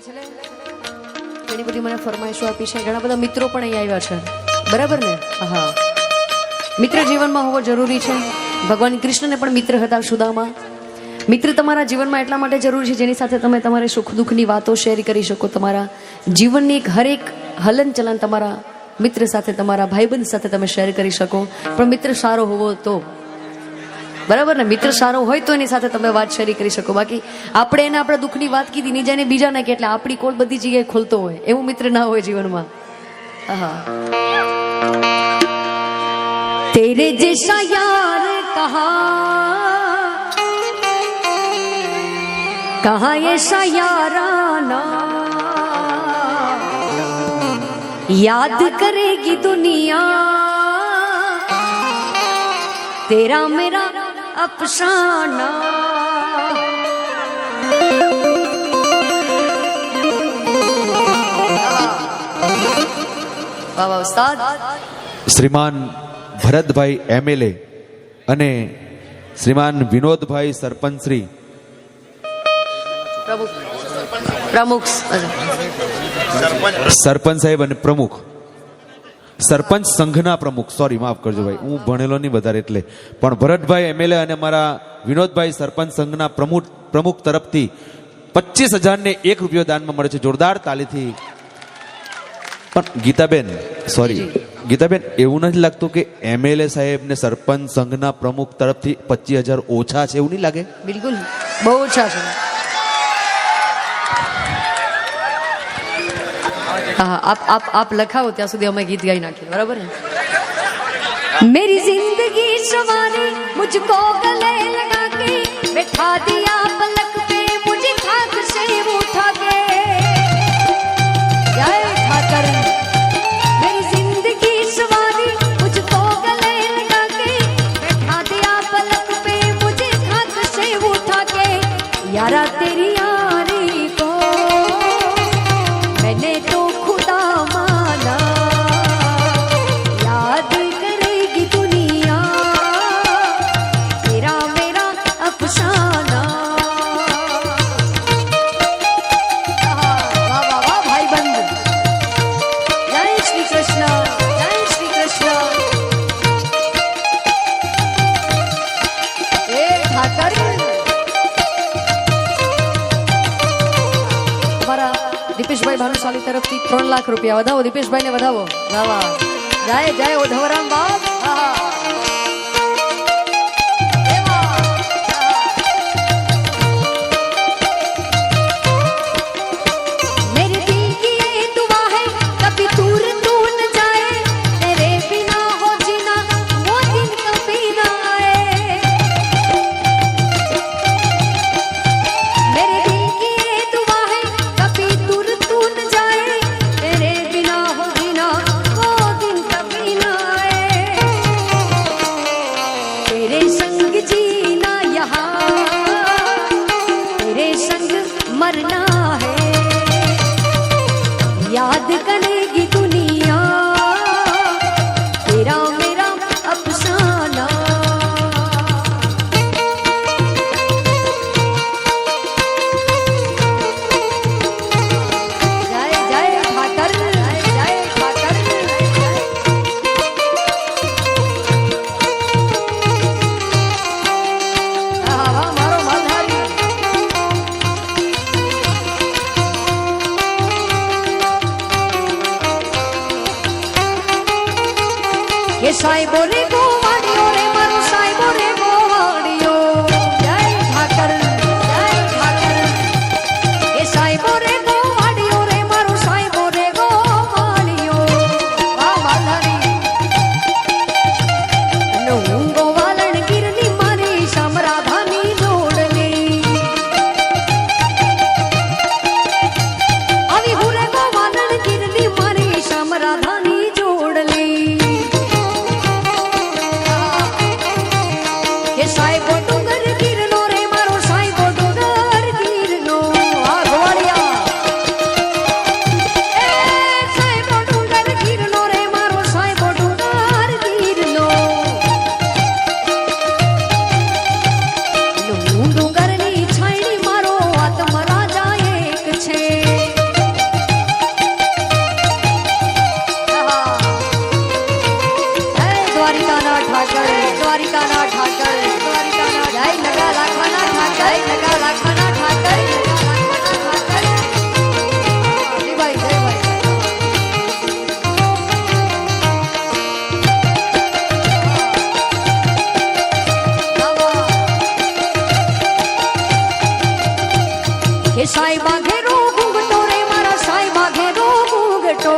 છેલ્લે ઘણી બધી મને ફરમાઈશો આપી છે, ઘણા બધા મિત્રો પણ અહીં આવ્યા છે, બરાબર ને? હા, મિત્ર જીવનમાં હોવો જરૂરી છે. ભગવાન કૃષ્ણને પણ મિત્ર હતા સુદામા. મિત્ર તમારા જીવનમાં એટલા માટે જરૂરી છે જેની સાથે તમે તમારે સુખ દુઃખની વાતો શેર કરી શકો. તમારા જીવનની એક હરેક હલનચલન તમારા મિત્ર સાથે, તમારા ભાઈબંધ સાથે તમે શેર કરી શકો. પણ મિત્ર સારો હોવો તો, બરાબર ને? મિત્ર સારો હોય તો એની સાથે તમે વાત શેર કરી શકો. બાકી આપણે એને આપણા દુઃખની વાત કીધી, નીજાને બીજા ના કે એટલે આપણી કોલ બધી જગ્યાએ ખોલતો હોય, એવું મિત્ર ના હોય જીવનમાં. હા, तेरे जैसा यार कहाँ ऐसा याराना, याद करेगी दुनिया तेरा मेरा अफसाना. वाह वाह उस्ताद. શ્રીમાન ભરતભાઈ એમએલએ અને શ્રીમાન વિનોદભાઈ સરપંચશ્રી પ્રમુખ સરપંચ સાહેબ અને પ્રમુખ સરપંચ સંઘના પ્રમુખ, સોરી માફ કરજો ભાઈ, હું ભણેલો નહીં વધારે એટલે, પણ ભરતભાઈ એમએલએ અને મારા વિનોદભાઈ સરપંચ સંઘના પ્રમુખ તરફથી 25,001 રૂપિયો દાનમાં મળે છે. જોરદાર તાલીથી. પણ ગીતાબેન, સોરી ગીતાબેન, એવું નથી લાગતું કે એમએલએ સાહેબ ને સરપંચ સંઘના પ્રમુખ તરફથી 25,000 ઓછા છે? એવું નહીં લાગે? બિલકુલ બહુ ઓછા છે. હા, આપ લખાવો ત્યાં સુધી અમે ગીત ગાઈ નાખીએ, બરાબર ને? मेरी जिंदगी सवारी मुझको गले लगा के बैठा दिया पलक पे मुझे खाक से उठा के. जय ठाकर. मेरी जिंदगी सवारी मुझको गले लगा के बैठा दिया पलक पे मुझे खाक से उठा के. यारा तेरी यारी को मैंने तो खुदा माना, याद करेगी दुनिया तेरा मेरा अफसाना. वाह वाह वाह भाई बंद. जय श्री कृष्ण, जय श्री कृष्ण. ए ठाकर हमारा દીપેશભાઈ ભાનુશાલી તરફથી 3 લાખ રૂપિયા. વધાવો દીપેશભાઈ ને, વધાવો. વાહ, જય જય ઉધવરામ બાપ. मेरे दिल की ये दुआ है कभी दूर तू न जाए, तेरे बिना हो जीना वो दिन कभी ना आए. मेरे दिल की ये दुआ है कभी दूर तू न जाए, तेरे बिना हो जीना वो दिन कभी ना आए. तेरे संग जीना यहाँ, तेरे संग मरना है, याद करेगी दुनिया तेरा मेरा अफसाना. जय जय ठाकर, जय जय ठाकर. वाह मारो માલધારી. ये साहिबो रे गोवाड़ियो रे मारो साहिबो रे गोवाड़ियो. जय ठाकर, जय ठाकर. ये साहिबो रे गोवाड़ियो रे मारो साहिबो रे गोवाड़ियो. वाह માલધારી. અને હું ગોવાલણ ગીરની મારી શ્યામ રાધાની જોડણી. આવી હું રે ગોવાલણ ગીરની મારી શ્યામ રાધાની જોડણી. કે સાહેબો ડુંગર ગીરનો રે મારો સાહેબો ડુંગર ગીરનો. આ ગોવાળિયા એ સાઈબા ઘેરો ઘૂંઘટો રે મારા સાઈબા ઘેરો ઘૂંઘટો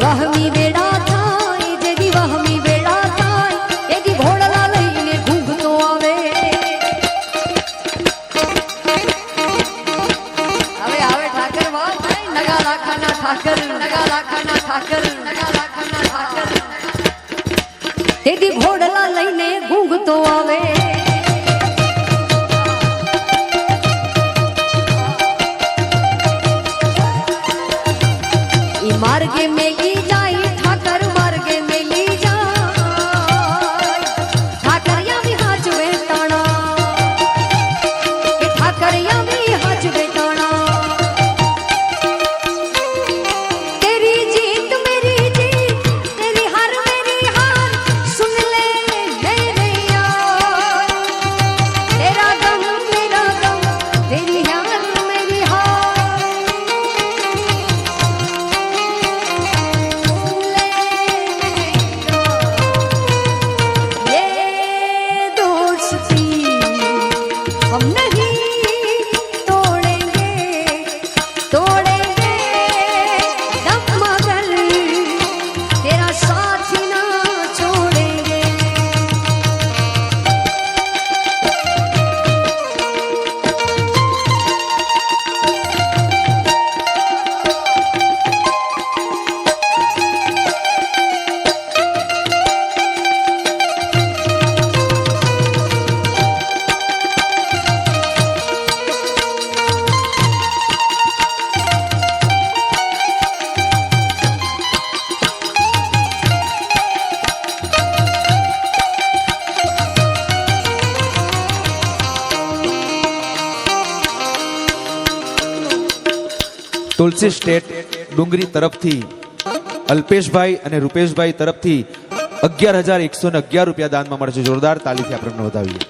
વહમી વેડા થાય જેદી વહમી વેડા થાય એદી ઘોડલા લઈને ઘૂંઘતો આવે હવે આવે ઠાકર વાત નગા લાખાના ઠાકર નગા લાખાના ઠાકર નગા લાખાના ઠાકર એદી ઘોડલા લઈને ઘૂંઘતો આવે मार्गे में ली जाई ठाकर मार्गे में ली जाई ठाकरिया भी हाथ बेटाना ठाकरिया भी हाथ बेटाना तेरी जीत मेरी जीत तेरी हार मेरी हार सुन ले मेरे यार तेरा गम मेरा गम तेरी हार मेरी हार हम नहीं तोड़ेंगे तोड़ेंगे दम मगर तेरा साथ ना छोड़ेंगे તુલસી સ્ટેટ ડુંગરી તરફથી અલ્પેશભાઈ અને રૂપેશભાઈ તરફથી 11,111 રૂપિયા દાનમાં મળે છે. જોરદાર તાલીથી આપણે વધાવીએ.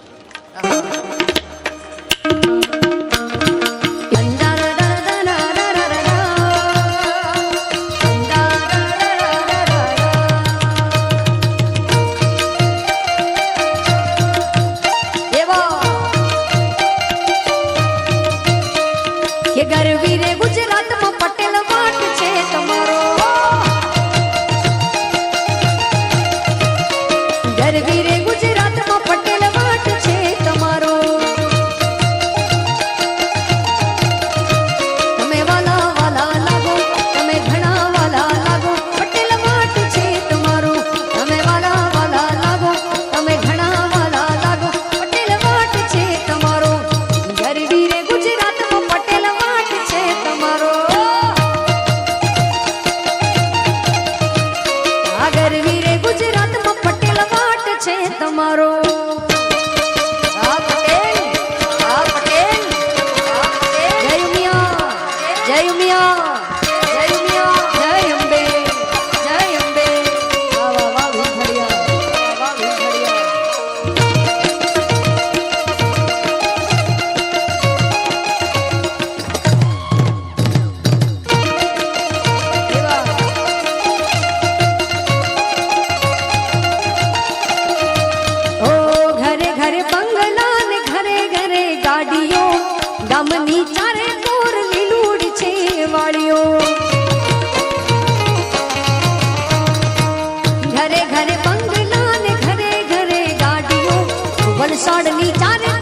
કે ગરવી રે ગુજરાતમાં પટેલ વાટ છે તમારો ગરવી રે ગુજરાતમાં પટેલ વાટ છે તમારો તમે વાલા વાલા લાગો તમે ઘણા વાલા લાગો પટેલ વાટ છે તમારો તમે વાલા વાલા લાગો તમે ઘણા વાલા લાગો પટેલ વાટ છે તમારો ગરવી રે ગુજરાતમાં પટેલ વાટ છે ની ચારે કોર લીલુડ છે વાળીઓ ઘરે ઘરે બંગલા ને ઘરે ઘરે ગાડીઓ વલસાડ ની ચારે